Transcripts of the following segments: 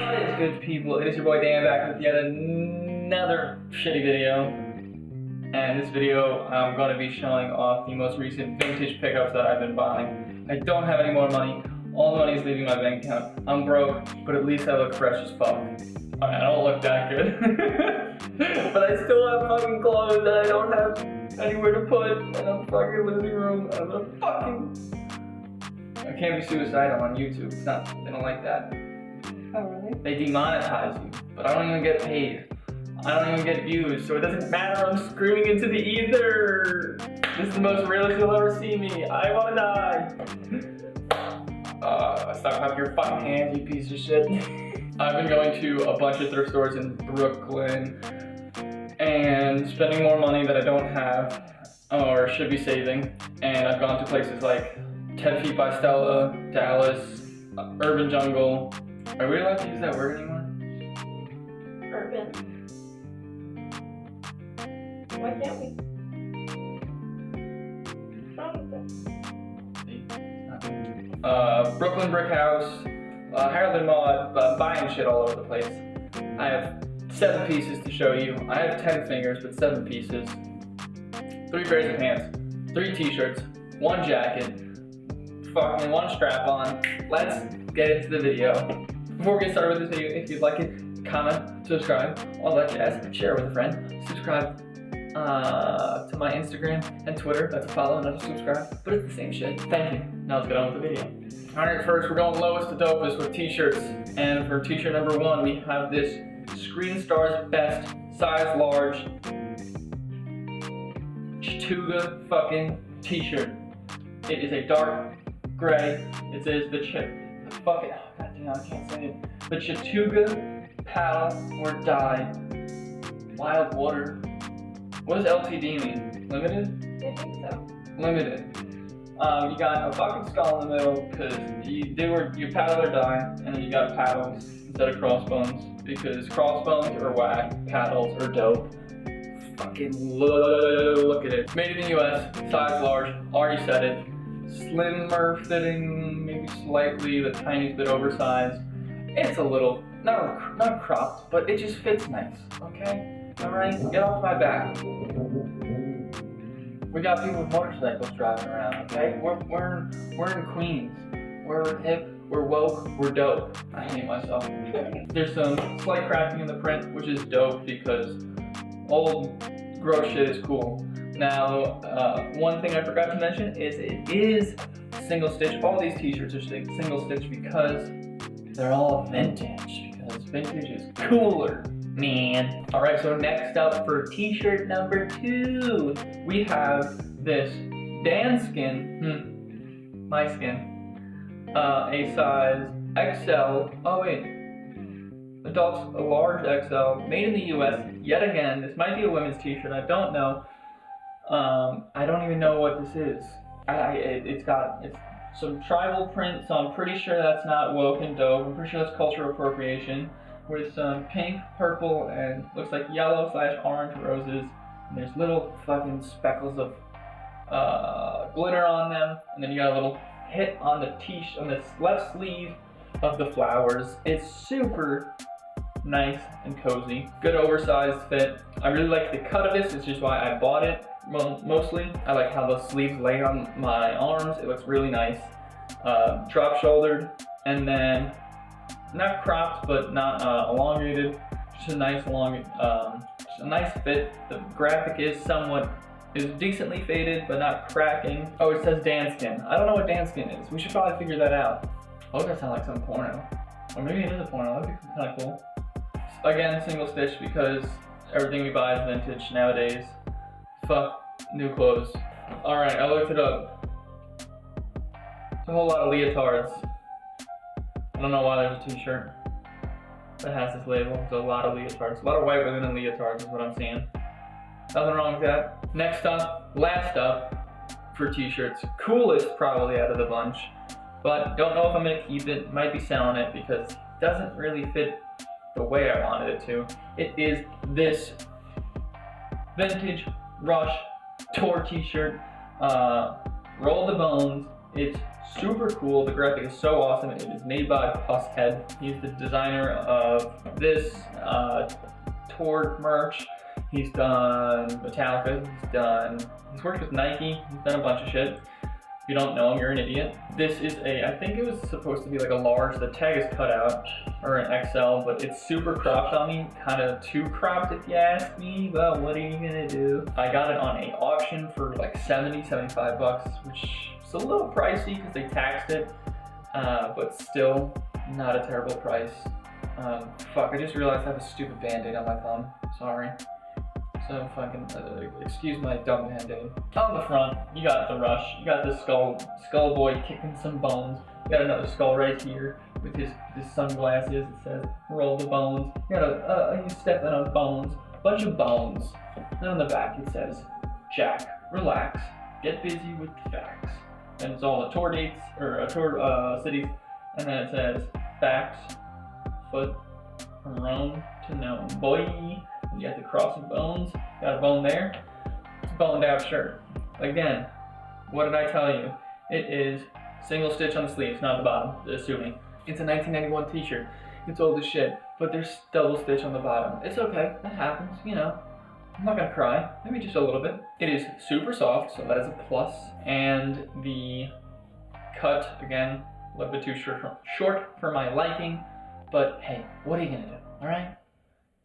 What is good, people? It is your boy Dan back with yet another shitty video. And this video, I'm going to be showing off the most recent vintage pickups that I've been buying. I don't have any more money. All the money is leaving my bank account. I'm broke, but at least I look fresh as fuck. I don't look that good. But I still have fucking clothes that I don't have anywhere to put in a fucking living room. I'm gonna I can't be suicidal on YouTube. It's not, they don't like that. Oh, really? They demonetize you, but I don't even get paid. I don't even get views, so it doesn't matter. I'm screaming into the ether. This is the most realist you'll ever see me. I wanna die. Stop clapping your fucking hands, you piece of shit. I've been going to a bunch of thrift stores in Brooklyn and spending more money that I don't have or should be saving. And I've gone to places like 10 Feet by Stella, Dallas, Urban Jungle. Are we allowed to use that word anymore? Urban. Why can't we? What's wrong with that? Brooklyn Brick House, Harold Maude, buying shit all over the place. I have 7 pieces to show you. I have 10 fingers, but 7 pieces. 3 pairs of pants, 3 t-shirts, 1 jacket, fucking 1 strap on. Let's get into the video. Before we get started with this video, if you'd like it, comment, subscribe, all that jazz, share with a friend, subscribe to my Instagram and Twitter. That's a follow, not a subscribe, but it's the same shit. Thank you. Now let's get on with the video. Alright, first we're going lowest to dopest with t-shirts. And for t-shirt number 1, we have this Screen Stars Best size large Chattooga fucking t-shirt. It is a dark gray. It says the fucking, goddamn, I can't say it. The Chattooga Paddle or Die Wild Water. What does LTD mean? Limited? I think so. Limited. You got a fucking skull in the middle because you paddle or die, and then you got paddles instead of crossbones because crossbones are whack, paddles are dope. Fucking look at it. Made in the US, size large, already said it. Slimmer fitting, maybe slightly, the tiniest bit oversized. It's a little, not cropped, but it just fits nice, okay? Alright, get off my back. We got people with motorcycles driving around, okay? We're in Queens. We're hip, we're woke, we're dope. I hate myself. There's some slight cracking in the print, which is dope because old gross shit is cool. Now, one thing I forgot to mention is it is single stitch. All these t-shirts are single stitch because they're all vintage, because vintage is cooler, man. Alright, so next up for t-shirt number 2, we have this Dan skin, my skin, a size XL, oh wait, adults a large XL, made in the US, yet again. This might be a women's t-shirt, I don't know. I don't even know what this is. It's some tribal print, so I'm pretty sure that's not woke and dope. I'm pretty sure that's cultural appropriation. With some pink, purple, and looks like yellow/orange roses. And there's little fucking speckles of glitter on them. And then you got a little hit on the on the left sleeve of the flowers. It's super nice and cozy. Good oversized fit. I really like the cut of this, which is why I bought it mostly. I like how the sleeves lay on my arms. It looks really nice. Drop shouldered, and then not cropped, but not elongated. Just a nice just a nice fit. The graphic is decently faded, but not cracking. Oh, it says Dan skin. I don't know what Dan skin is. We should probably figure that out. Oh, that sounds like some porno. Or maybe it is a porno. That'd be kind of cool. Again, single stitch because everything we buy is vintage nowadays. Fuck new clothes. Alright, I looked it up. It's a whole lot of leotards. I don't know why there's a t-shirt that has this label. There's a lot of leotards. A lot of white women in leotards is what I'm seeing. Nothing wrong with that. Next up, last up for t-shirts. Coolest probably out of the bunch. But don't know if I'm going to keep it. Might be selling it because it doesn't really fit the way I wanted it to. It is this vintage Rush tour t-shirt. Roll the Bones. It's super cool. The graphic is so awesome. It is made by PHAT. He's the designer of this tour merch. He's done Metallica. He's worked with Nike. He's done a bunch of shit. If you don't know him, you're an idiot. This is I think it was supposed to be like a large. The tag is cut out, or an XL, but it's super cropped on me. Kind of too cropped if you ask me. Well, what are you gonna do? I got it on a auction for like 75 bucks, which is a little pricey because they taxed it, but still not a terrible price. Fuck, I just realized I have a stupid band-aid on my thumb. Sorry. So fucking, excuse my dumb band-aid. On the front, you got the Rush. You got this skull boy kicking some bones. You got another skull right here with his sunglasses. It says, roll the bones. You got he's stepping on bones. Bunch of bones. And on the back it says, Jack, relax, get busy with the facts. And it's all the tour dates, or tour cities. And then it says, facts, foot, from Rome to Nome. Boy. You got the crossing bones, got a bone there. It's a boned out shirt. Again, what did I tell you? It is single stitch on the sleeves, not the bottom, assuming. It's a 1991 t-shirt. It's old as shit, but there's double stitch on the bottom. It's okay, that happens, you know. I'm not gonna cry, maybe just a little bit. It is super soft, so that is a plus. And the cut, again, a little bit too short for my liking, but hey, what are you gonna do, all right?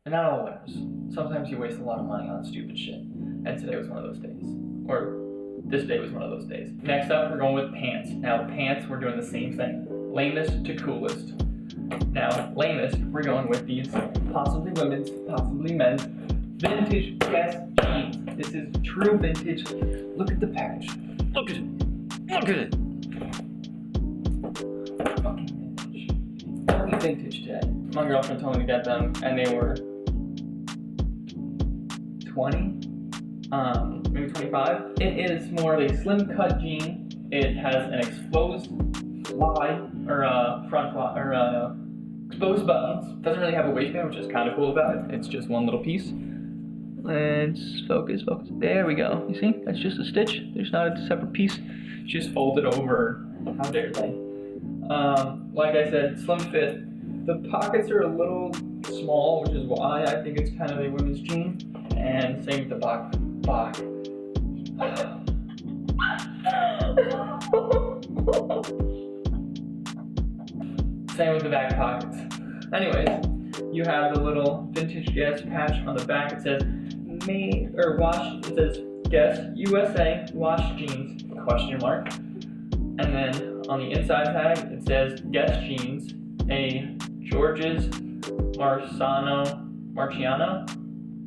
And not all winners. Sometimes you waste a lot of money on stupid shit. And today was one of those days. Or this day was one of those days. Next up, we're going with pants. Now, pants, we're doing the same thing. Lamest to coolest. Now, lamest, we're going with these possibly women's, possibly men's, vintage Guess jeans. This is true vintage. Look at the package. Look at it. Look at it. Fucking vintage. Fucking vintage today. My girlfriend told me to get them, and they were 20, maybe 25. It is more of a slim cut jean. It has an exposed fly, or front fly, or exposed buttons. Doesn't really have a waistband, which is kind of cool about it. It's just one little piece. Let's focus. There we go. You see? That's just a stitch. There's not a separate piece. It's just folded over. How dare they? Like I said, slim fit. The pockets are a little small, which is why I think it's kind of a women's jean. And same with the back. Same with the back pockets. Anyways, you have the little vintage Guess patch on the back. It says made or wash. It says Guess USA wash jeans ? And then on the inside tag it says Guess jeans, a George's Marciano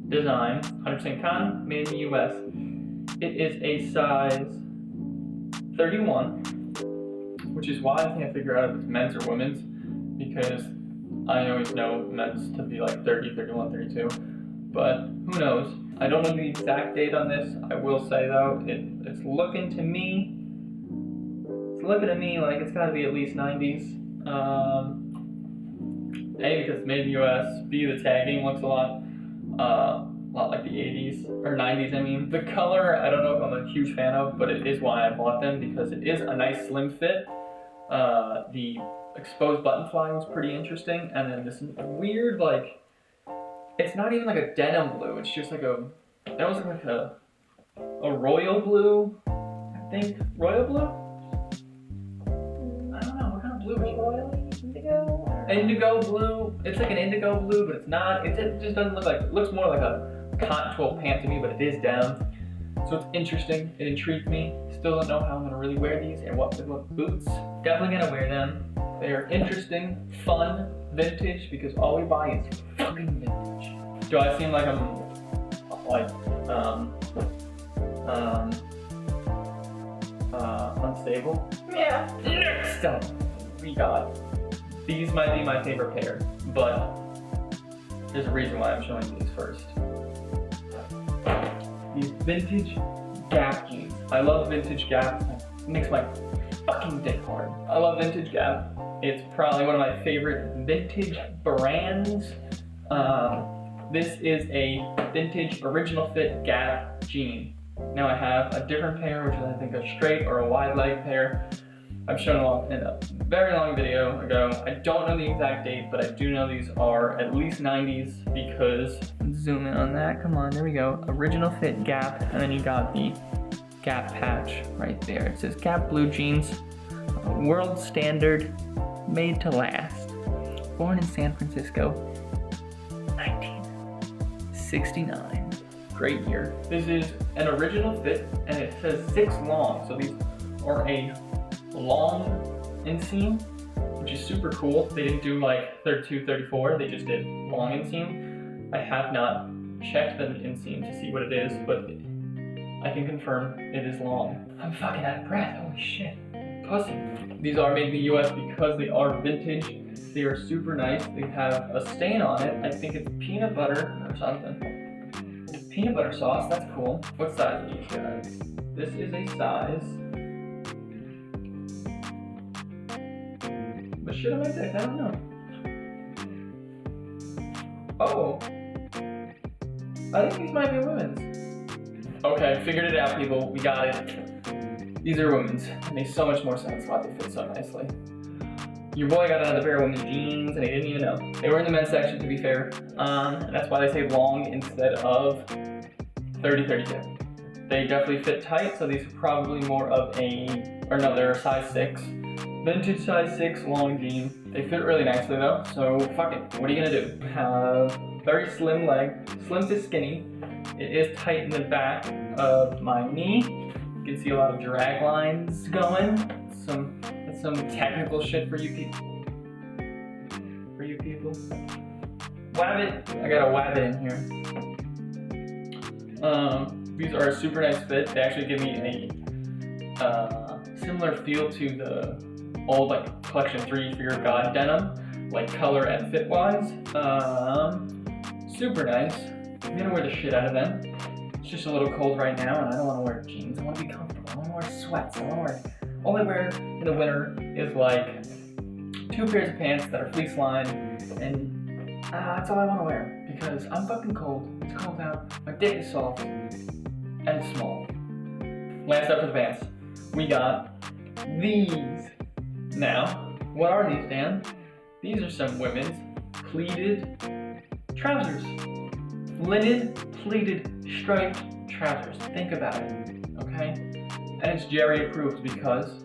design, 100% cotton, made in the US. It is a size 31, which is why I can't figure out if it's men's or women's, because I always know men's to be like 30, 31, 32, but who knows? I don't know the exact date on this. I will say though, it's looking to me like it's gotta be at least 90s. A, because it's made in the US. B, the tagging looks a lot like the 80s, or 90s I mean. The color, I don't know if I'm a huge fan of, but it is why I bought them, because it is a nice slim fit. The exposed button fly was pretty interesting, and then this weird, like, it's not even like a denim blue, it's just like it was like a royal blue, I think. Royal blue? I don't know, what kind of blue is it? Royal indigo? Indigo blue. It's like an indigo blue, but it's not. It just doesn't look like, it looks more like a cotton twill pant to me, but it is down. So it's interesting, it intrigued me. Still don't know how I'm gonna really wear these and what boots. Definitely gonna wear them. They are interesting, fun, vintage, because all we buy is fucking vintage. Do I seem like I'm unstable? Yeah. Next up, we got, these might be my favorite pair, but there's a reason why I'm showing these first. These vintage Gap jeans. I love vintage Gap. It makes my fucking dick hard. I love vintage Gap. It's probably one of my favorite vintage brands. This is a vintage original fit Gap jean. Now I have a different pair, which is I think a straight or a wide leg pair. I've shown a lot in a very long video ago. I don't know the exact date, but I do know these are at least 90s because, zoom in on that, come on, there we go. Original fit Gap, and then you got the Gap patch right there. It says Gap blue jeans, world standard, made to last. Born in San Francisco, 1969. Great year. This is an original fit, and it says 6 long, so these are a long inseam, which is super cool. They didn't do like 32, 34, they just did long inseam. I have not checked the inseam to see what it is, but I can confirm it is long. I'm fucking out of breath, holy shit. Pussy. These are made in the US because they are vintage. They are super nice. They have a stain on it. I think it's peanut butter or something. It's peanut butter sauce, that's cool. What size are these guys? This is a size. What shit am I saying? I don't know. Oh. I think these might be women's. Okay, figured it out, people. We got it. These are women's. It makes so much more sense why they fit so nicely. Your boy got another pair of women's jeans and he didn't even know. They were in the men's section, to be fair. And that's why they say long instead of 30, 32. They definitely fit tight, so these are probably more of a, or no, they're a size 6. Vintage size 6 long jean. They fit really nicely though, so fuck it. What are you gonna do? Have very slim leg, slim to skinny. It is tight in the back of my knee. You can see a lot of drag lines going. Some technical shit for you people. Wabbit. I got a wabbit in here. These are a super nice fit. They actually give me a similar feel to the old like Collection 3 Fear of God denim, like color and fit wise. Super nice. I'm gonna wear the shit out of them. It's just a little cold right now, and I don't want to wear jeans. I want to be comfortable. I want to wear sweats. All I wear in the winter is like 2 pairs of pants that are fleece lined, and that's all I want to wear because I'm fucking cold. It's cold out. My dick is soft and it's small. Last up for the pants, we got these. Now, what are these, Dan? These are some women's pleated trousers. Linen pleated striped trousers. Think about it, okay? And it's Jerry approved because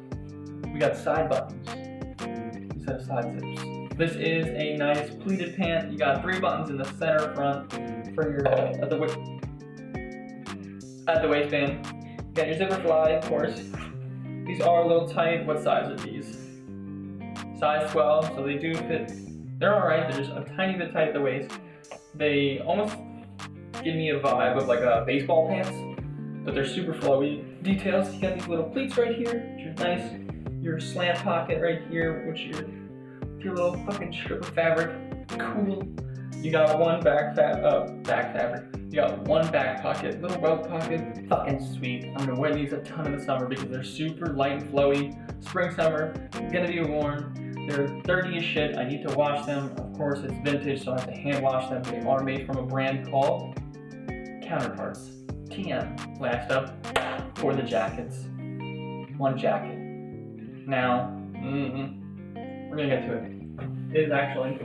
we got side buttons instead of side zips. This is a nice pleated pant. You got 3 buttons in the center front for your at the waistband. You got your zipper fly, of course. These are a little tight. What size are these? Size 12, so they do fit. They're alright, they're just a tiny bit tight at the waist. They almost give me a vibe of like a baseball pants, but they're super flowy. Details, you got these little pleats right here, which are nice. Your slant pocket right here, which your little fucking strip of fabric. Cool. You got one back fabric. You got one back pocket, little welt pocket. Fucking sweet. I'm gonna wear these a ton in the summer because they're super light and flowy. Spring, summer, gonna be warm. They're dirty as shit. I need to wash them. Of course, it's vintage, so I have to hand wash them. They are made from a brand called Counterparts. TM. Last up for the jackets. One jacket. Now, we're gonna get to it. It is actually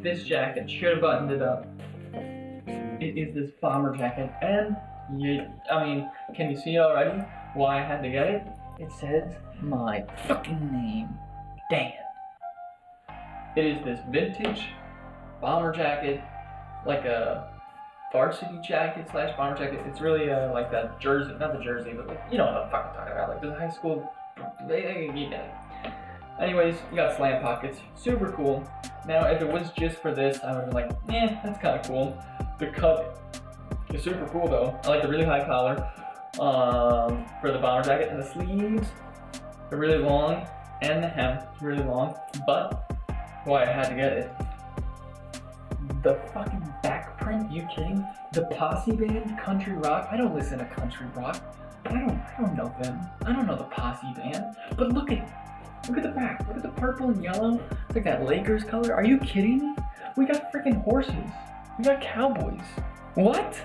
this jacket. Should have buttoned it up. It is this bomber jacket, and can you see already why I had to get it? It says my fucking name, Dan. It is this vintage bomber jacket, like a varsity jacket / bomber jacket. It's really like that jersey, not the jersey, but like, you know what I'm fucking talking about, like the high school. You get it. Anyways, you got slant pockets, super cool. Now, if it was just for this, I would have been like, that's kind of cool. The cut is super cool though. I like the really high collar for the bomber jacket, and the sleeves are really long, and the hem is really long. But why I had to get it, the fucking back print. You kidding? The Posse band, country rock. I don't listen to country rock. I don't know them. I don't know the Posse band. But look at the back. Look at the purple and yellow. It's like that Lakers color. Are you kidding me? We got freaking horses. We got cowboys. What?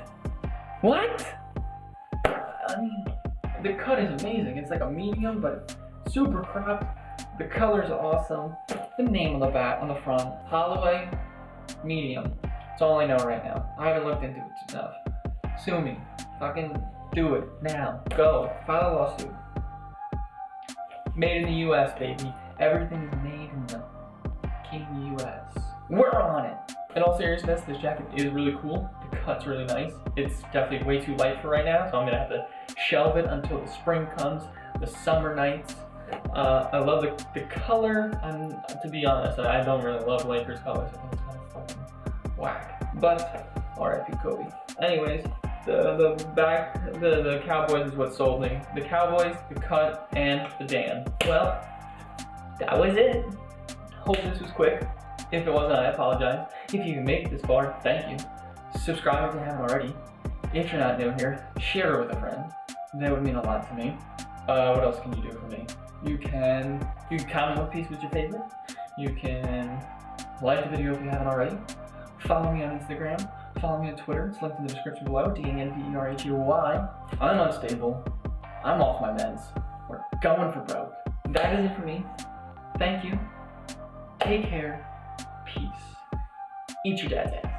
I mean, the cut is amazing. It's like a medium, but super cropped. The color's awesome. The name on the back, on the front, Holloway, medium. That's all I know right now. I haven't looked into it enough. Sue me. Fucking do it now. Go. File a lawsuit. Made in the US, baby. Everything is made in the fucking US. We're on it. In all seriousness, this jacket is really cool. The cut's really nice. It's definitely way too light for right now, so I'm gonna have to shelve it until the spring comes, the summer nights. I love the color. To be honest, I don't really love Lakers colors. I think it's kind of fucking whack. But R.I.P. Kobe. Anyways, the Cowboys is what sold me. The Cowboys, the cut, and the Dan. Well, that was it. Hope this was quick. If it wasn't, I apologize. If you made it this far, thank you. Subscribe if you haven't already. If you're not new here, share it with a friend. That would mean a lot to me. What else can you do for me? You can comment what piece was your favorite. You can like the video if you haven't already. Follow me on Instagram. Follow me on Twitter. It's linked in the description below. DANVERHUY. I'm unstable. I'm off my meds. We're going for broke. That is it for me. Thank you. Take care. Peace. Eat your dad's ass.